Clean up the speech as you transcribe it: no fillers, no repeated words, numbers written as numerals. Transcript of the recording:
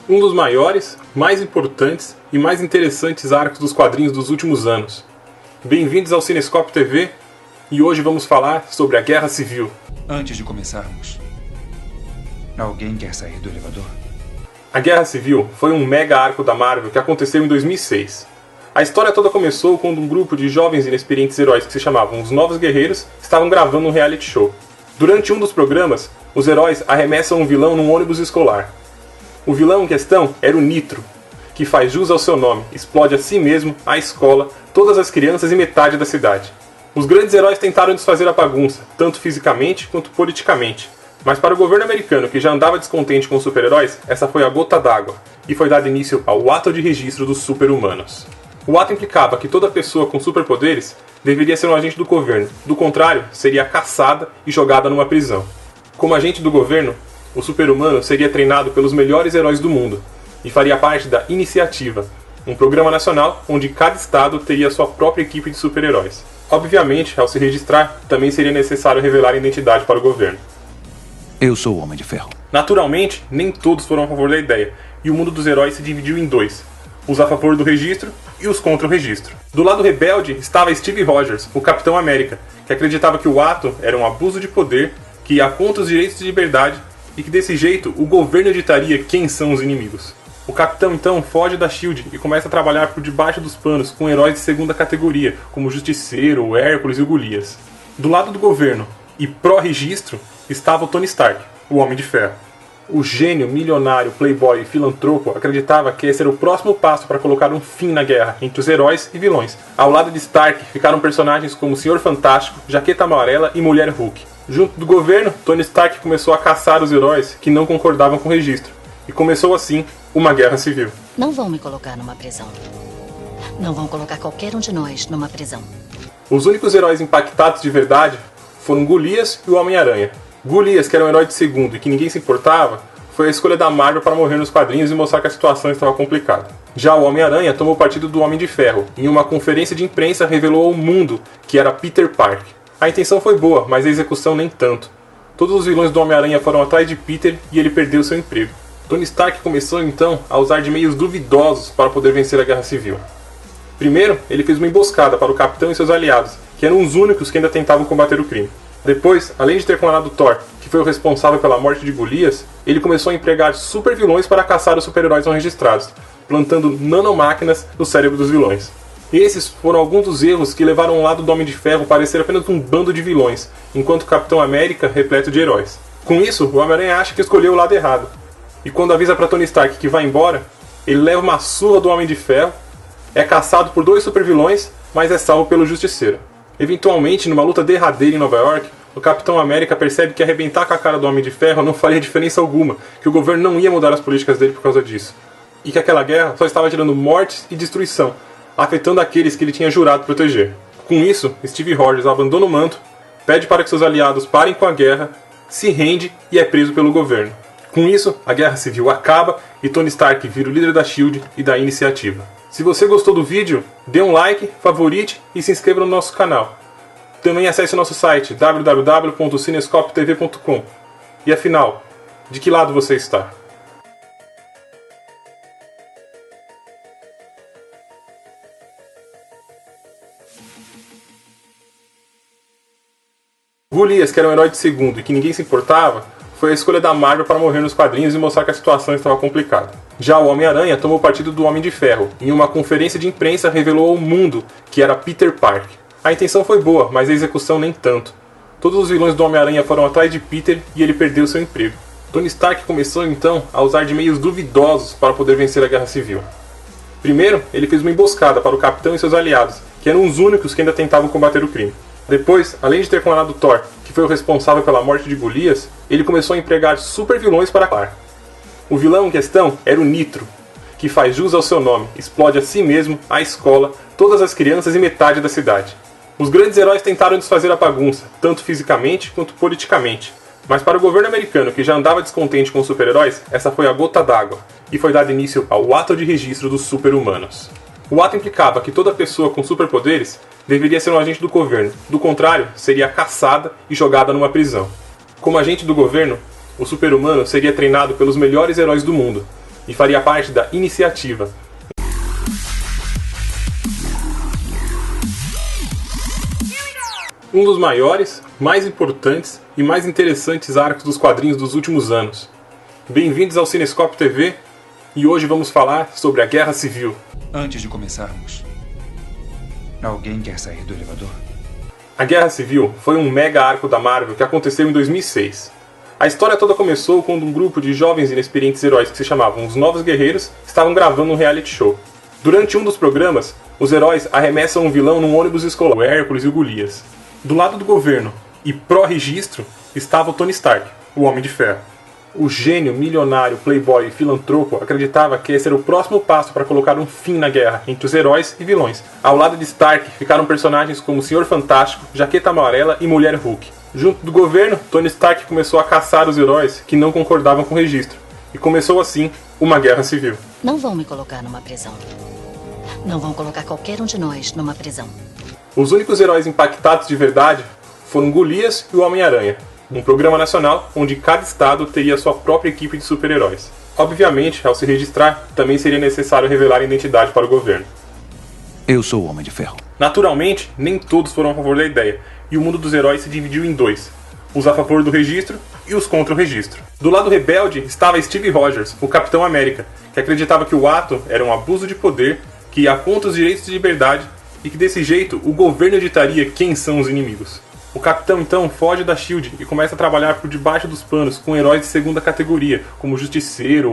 Um dos maiores, mais importantes e mais interessantes arcos dos quadrinhos dos últimos anos. Bem-vindos ao Cinescope TV e hoje vamos falar sobre a Guerra Civil. Antes de começarmos, alguém quer sair do elevador? A Guerra Civil foi um mega arco da Marvel que aconteceu em 2006. A história toda começou quando um grupo de jovens e inexperientes heróis que se chamavam Os Novos Guerreiros estavam gravando um reality show. Durante um dos programas, os heróis arremessam um vilão num ônibus escolar. O vilão em questão era o Nitro, que faz jus ao seu nome, explode a si mesmo, a escola, todas as crianças e metade da cidade. Os grandes heróis tentaram desfazer a bagunça, tanto fisicamente quanto politicamente. Mas para o governo americano, que já andava descontente com os super-heróis, essa foi a gota d'água, e foi dado início ao Ato de Registro dos Super-Humanos. O ato implicava que toda pessoa com superpoderes deveria ser um agente do governo, do contrário, seria caçada e jogada numa prisão. Como agente do governo, o super-humano seria treinado pelos melhores heróis do mundo e faria parte da Iniciativa, um programa nacional onde cada estado teria sua própria equipe de super-heróis. Obviamente, ao se registrar, também seria necessário revelar a identidade para o governo. Eu sou o Homem de Ferro. Naturalmente, nem todos foram a favor da ideia, e o mundo dos heróis se dividiu em dois: os a favor do registro e os contra o registro. Do lado rebelde estava Steve Rogers, o Capitão América, que acreditava que o ato era um abuso de poder que ia contra os direitos de liberdade e que desse jeito o governo editaria quem são os inimigos. O Capitão então foge da SHIELD e começa a trabalhar por debaixo dos panos com heróis de segunda categoria, como o Justiceiro, o Hércules e o Golias. Do lado do governo e pró-registro estava o Tony Stark, o Homem de Ferro. O gênio, milionário, playboy e filantropo acreditava que esse era o próximo passo para colocar um fim na guerra entre os heróis e vilões. Ao lado de Stark ficaram personagens como Senhor Fantástico, Jaqueta Amarela e Mulher Hulk. Junto do governo, Tony Stark começou a caçar os heróis que não concordavam com o registro. E começou assim uma guerra civil. Não vão me colocar numa prisão. Não vão colocar qualquer um de nós numa prisão. Os únicos heróis impactados de verdade foram Golias e o Homem-Aranha. Golias, que era um herói de segundo e que ninguém se importava, foi a escolha da Marvel para morrer nos quadrinhos e mostrar que a situação estava complicada. Já o Homem-Aranha tomou partido do Homem de Ferro e em uma conferência de imprensa revelou ao mundo que era Peter Parker. A intenção foi boa, mas a execução nem tanto. Todos os vilões do Homem-Aranha foram atrás de Peter e ele perdeu seu emprego. Tony Stark começou então a usar de meios duvidosos para poder vencer a Guerra Civil. Primeiro, ele fez uma emboscada para o Capitão e seus aliados, que eram os únicos que ainda tentavam combater o crime. Depois, além de ter clonado Thor, que foi o responsável pela morte de Golias, ele começou a empregar super vilões para caçar os super-heróis não registrados, plantando nanomáquinas no cérebro dos vilões. Esses foram alguns dos erros que levaram o lado do Homem de Ferro a parecer apenas um bando de vilões, enquanto o Capitão América repleto de heróis. Com isso, o Homem-Aranha acha que escolheu o lado errado. E quando avisa para Tony Stark que vai embora, ele leva uma surra do Homem de Ferro, é caçado por dois super-vilões, mas é salvo pelo Justiceiro. Eventualmente, numa luta derradeira em Nova York, o Capitão América percebe que arrebentar com a cara do Homem de Ferro não faria diferença alguma, que o governo não ia mudar as políticas dele por causa disso, e que aquela guerra só estava gerando mortes e destruição, afetando aqueles que ele tinha jurado proteger. Com isso, Steve Rogers abandona o manto, pede para que seus aliados parem com a guerra, se rende e é preso pelo governo. Com isso, a Guerra Civil acaba e Tony Stark vira o líder da SHIELD e da Iniciativa. Se você gostou do vídeo, dê um like, favorite e se inscreva no nosso canal. Também acesse nosso site www.cinescopetv.com. E afinal, de que lado você está? Golias, que era um herói de segundo e que ninguém se importava, foi a escolha da Marvel para morrer nos quadrinhos e mostrar que a situação estava complicada. Já o Homem-Aranha tomou partido do Homem de Ferro e em uma conferência de imprensa revelou ao mundo que era Peter Parker. A intenção foi boa, mas a execução nem tanto. Todos os vilões do Homem-Aranha foram atrás de Peter e ele perdeu seu emprego. Tony Stark começou então a usar de meios duvidosos para poder vencer a Guerra Civil. Primeiro, ele fez uma emboscada para o Capitão e seus aliados, que eram os únicos que ainda tentavam combater o crime. Depois, além de ter clonado Thor, que foi o responsável pela morte de Golias, ele começou a empregar super vilões para caçar. O vilão em questão era o Nitro, que faz jus ao seu nome, explode a si mesmo, a escola, todas as crianças e metade da cidade. Os grandes heróis tentaram desfazer a bagunça, tanto fisicamente quanto politicamente. Mas para o governo americano, que já andava descontente com os super-heróis, essa foi a gota d'água, e foi dado início ao Ato de Registro dos Super-Humanos. O ato implicava que toda pessoa com superpoderes deveria ser um agente do governo, do contrário, seria caçada e jogada numa prisão. Como agente do governo, o super-humano seria treinado pelos melhores heróis do mundo e faria parte da Iniciativa. Um dos maiores, mais importantes e mais interessantes arcos dos quadrinhos dos últimos anos. Bem-vindos ao Cinescope TV e hoje vamos falar sobre a Guerra Civil. Antes de começarmos, alguém quer sair do elevador? A Guerra Civil foi um mega arco da Marvel que aconteceu em 2006. A história toda começou quando um grupo de jovens e inexperientes heróis que se chamavam Os Novos Guerreiros estavam gravando um reality show. Durante um dos programas, os heróis arremessam um vilão num ônibus escolar, o Hércules e o Golias. Do lado do governo e pró-registro estava o Tony Stark, o Homem de Ferro. O gênio, milionário, playboy e filantropo acreditava que esse era o próximo passo para colocar um fim na guerra entre os heróis e vilões. Ao lado de Stark ficaram personagens como Senhor Fantástico, Jaqueta Amarela e Mulher Hulk. Junto do governo, Tony Stark começou a caçar os heróis que não concordavam com o registro. E começou assim uma guerra civil. Não vão me colocar numa prisão. Não vão colocar qualquer um de nós numa prisão. Os únicos heróis impactados de verdade foram Golias e o Homem-Aranha, um programa nacional onde cada estado teria sua própria equipe de super-heróis. Obviamente, ao se registrar, também seria necessário revelar a identidade para o governo. Eu sou o Homem de Ferro. Naturalmente, nem todos foram a favor da ideia, e o mundo dos heróis se dividiu em dois: os a favor do registro e os contra o registro. Do lado rebelde estava Steve Rogers, o Capitão América, que acreditava que o ato era um abuso de poder que ia contra os direitos de liberdade e que desse jeito o governo editaria quem são os inimigos. O Capitão então foge da SHIELD e começa a trabalhar por debaixo dos panos com heróis de segunda categoria, como o Justiceiro,